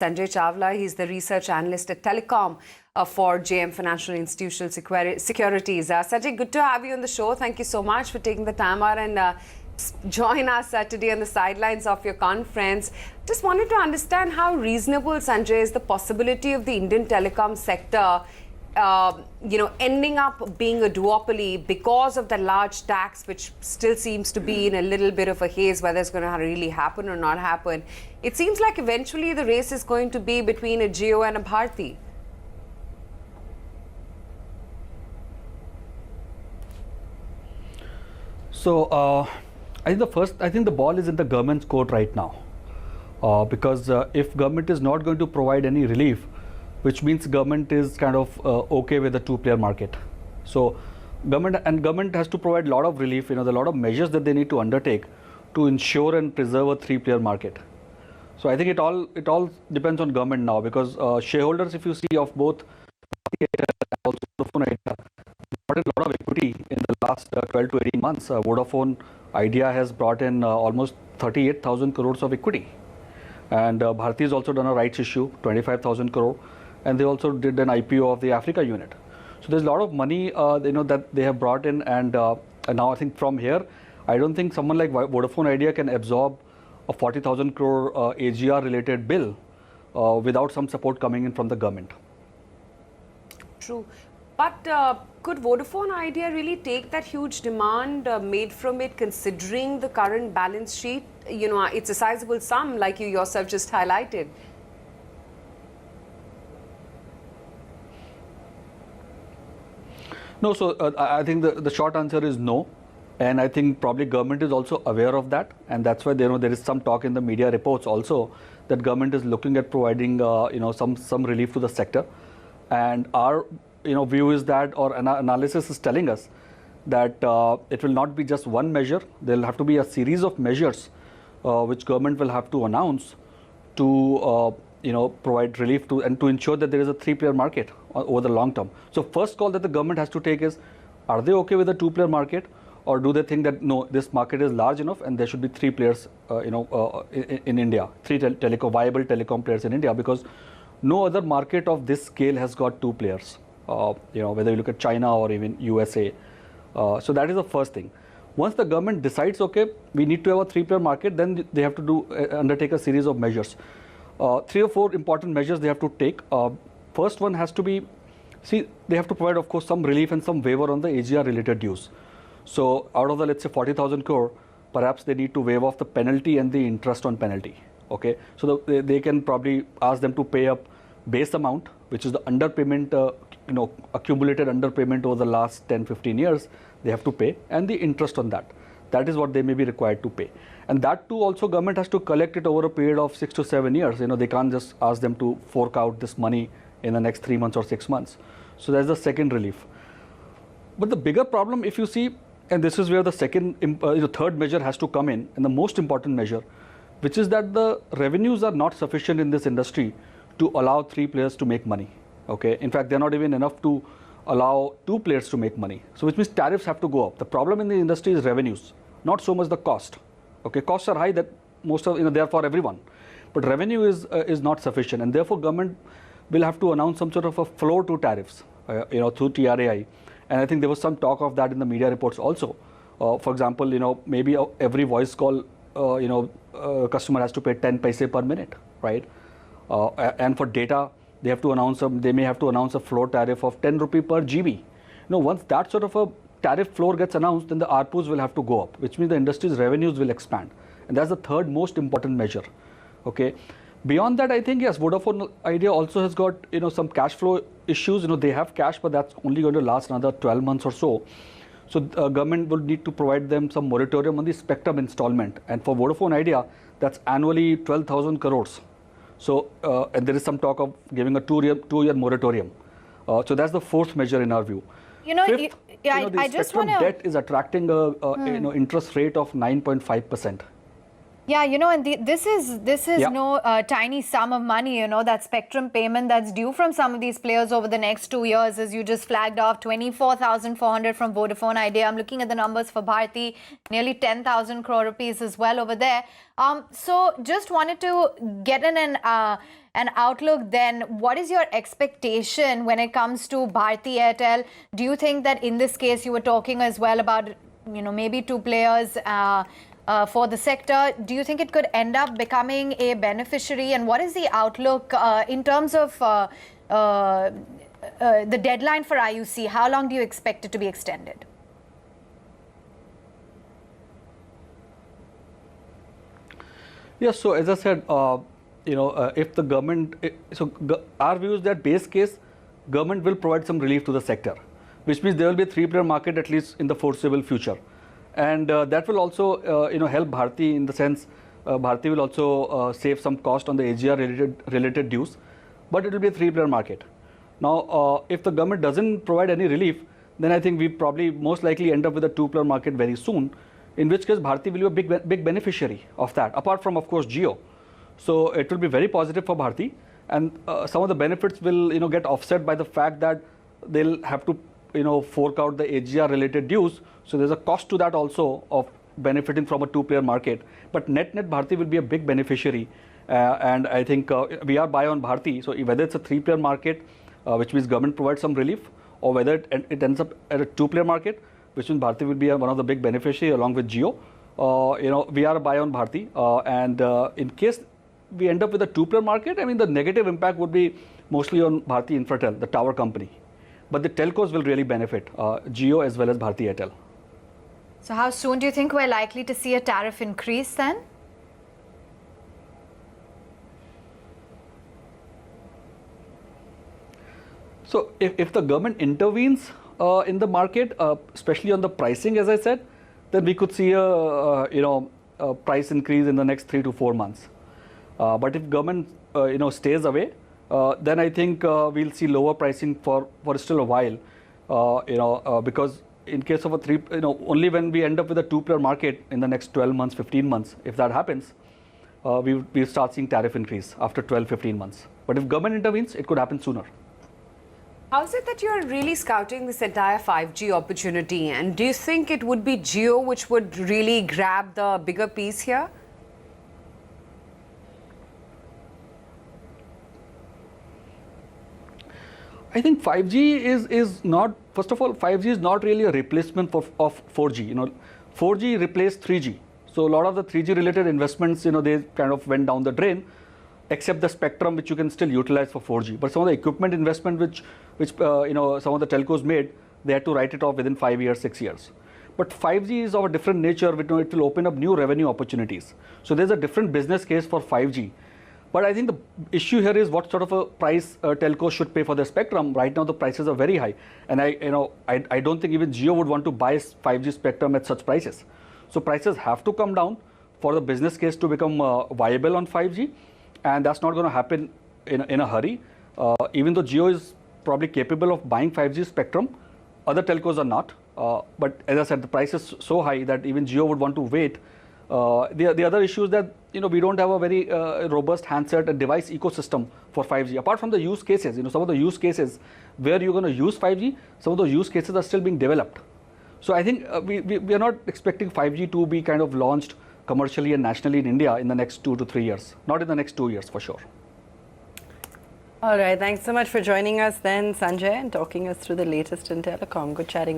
Sanjay Chawla. He's the research analyst at Telecom for JM Financial Institutional Securities. Sanjay, good to have you on the show. Thank you so much for taking the time out and join us today on the sidelines of your conference. Just wanted to understand how reasonable, Sanjay, is the possibility of the Indian telecom sector ending up being a duopoly because of the large tax, which still seems to be in a little bit of a haze whether it's going to really happen or not happen. It seems like eventually the race is going to be between a Jio and a Bharti. So I think the ball is in the government's court right now, because if government is not going to provide any relief, which means government is kind of okay with the two-player market. So government has to provide a lot of relief. There are a lot of measures that they need to undertake to ensure and preserve a three-player market. So I think it all depends on government now, because shareholders, if you see, of both and also Vodafone Idea, brought in a lot of equity in the last 12 to 18 months. Vodafone Idea has brought in almost 38,000 crores of equity. And Bharti has also done a rights issue, 25,000 crore. And they also did an IPO of the Africa unit. So there's a lot of money that they have brought in, and now I think from here, I don't think someone like Vodafone Idea can absorb a 40,000 crore AGR related bill without some support coming in from the government. True. But could Vodafone Idea really take that huge demand made from it, considering the current balance sheet? It's a sizable sum, like you yourself just highlighted. No, so I think the short answer is no. And I think probably government is also aware of that. And that's why there is some talk in the media reports also that government is looking at providing some relief to the sector. And our view is that, or analysis is telling us that it will not be just one measure. There will have to be a series of measures which government will have to announce to provide relief to and to ensure that there is a three-player market over the long term. So first call that the government has to take is, are they okay with the two-player market, or do they think that no, this market is large enough and there should be three players in India, viable telecom players in India, because no other market of this scale has got two players, whether you look at China or even USA. So that is the first thing. Once the government decides, okay, we need to have a three-player market, then they have to undertake a series of measures. 3 or 4 important measures they have to take. First one has to be, they have to provide, of course, some relief and some waiver on the AGR related dues. So out of the, let's say, 40,000 crore, perhaps they need to waive off the penalty and the interest on penalty. Okay, so they can probably ask them to pay up base amount, which is the underpayment, accumulated underpayment over the last 10-15 years, they have to pay, and the interest on that. That is what they may be required to pay. And that too also government has to collect it over a period of 6 to 7 years. They can't just ask them to fork out this money in the next 3 months or 6 months. So that's the second relief. But the bigger problem, if you see, and this is where the third measure has to come in, and the most important measure, which is that the revenues are not sufficient in this industry to allow 3 players to make money. Okay, in fact, they're not even enough to allow 2 players to make money. So which means tariffs have to go up. The problem in the industry is revenues, not so much the cost. Okay, costs are high, that most of they are for everyone, but revenue is not sufficient, and therefore government will have to announce some sort of a floor to tariffs, through TRAI. And I think there was some talk of that in the media reports also. For example, maybe every voice call, customer has to pay 10 paise per minute, right? And for data, they may have to announce a floor tariff of 10 rupee per GB. Once that sort of a tariff floor gets announced, then the ARPUs will have to go up, which means the industry's revenues will expand. And that's the third most important measure. Okay. Beyond that, I think, yes, Vodafone Idea also has got, some cash flow issues. They have cash, but that's only going to last another 12 months or so. So government will need to provide them some moratorium on the spectrum installment. And for Vodafone Idea, that's annually 12,000 crores. So, and there is some talk of giving a two-year moratorium. So that's the fourth measure in our view. Fifth, the I just want to... debt is attracting a interest rate of 9.5%. Yeah, and this is no tiny sum of money, that spectrum payment that's due from some of these players over the next 2 years, as you just flagged off, 24,400 from Vodafone Idea. I'm looking at the numbers for Bharti, nearly 10,000 crore rupees as well over there. So just wanted to get an outlook then. What is your expectation when it comes to Bharti Airtel? Do you think that in this case you were talking as well about, maybe two players for the sector? Do you think it could end up becoming a beneficiary? And what is the outlook in terms of the deadline for IUC? How long do you expect it to be extended? Yes, so as I said, if the government, our view is that base case, government will provide some relief to the sector, which means there will be a three-player market at least in the foreseeable future. And that will also, help Bharti in the sense, Bharti will also save some cost on the AGR related dues, but it will be a three-player market. Now, if the government doesn't provide any relief, then I think we probably most likely end up with a two-player market very soon, in which case Bharti will be a big beneficiary of that, apart from, of course, Jio. So it will be very positive for Bharti, and some of the benefits will, get offset by the fact that they'll have to, fork out the AGR related dues. So there's a cost to that also of benefiting from a two-player market. But net Bharti will be a big beneficiary, and I think we are buy on Bharti. So whether it's a three-player market, which means government provides some relief, or whether it ends up at a two-player market, which means Bharti will be one of the big beneficiaries along with Jio. We are a buy on Bharti, and in case we end up with a two-player market, I mean the negative impact would be mostly on Bharti Infratel, the tower company. But the telcos will really benefit, Jio as well as Bharti Airtel. So how soon do you think we're likely to see a tariff increase then? So if the government intervenes in the market, especially on the pricing, as I said, then we could see a price increase in the next 3 to 4 months. But if government stays away, then I think we'll see lower pricing for still a while. Because in case of only when we end up with a two-player market in the next 12 months, 15 months, if that happens, we'll start seeing tariff increase after 12, 15 months. But if government intervenes, it could happen sooner. How is it that you're really scouting this entire 5G opportunity? And do you think it would be Jio which would really grab the bigger piece here? I think 5G is not, first of all, 5G is not really a replacement of 4G. 4G replaced 3G. So a lot of the 3G related investments, they kind of went down the drain, except the spectrum which you can still utilize for 4G. But some of the equipment investment which some of the telcos made, they had to write it off within 5 years, 6 years. But 5G is of a different nature. It will open up new revenue opportunities. So there's a different business case for 5G. But I think the issue here is what sort of a price telcos should pay for the spectrum. Right now the prices are very high, and I don't think even Jio would want to buy 5G spectrum at such prices. So prices have to come down for the business case to become viable on 5G, and that's not going to happen in a hurry. Even though Jio is probably capable of buying 5G spectrum, other telcos are not. But as I said, the price is so high that even Jio would want to wait. The other issue is that we don't have a very robust handset and device ecosystem for 5G. Apart from the use cases, some of the use cases where you're going to use 5G, some of those use cases are still being developed. So I think we are not expecting 5G to be kind of launched commercially and nationally in India in the next 2 to 3 years. Not in the next 2 years for sure. All right, thanks so much for joining us then, Sanjay, and talking us through the latest in telecom. Good chatting.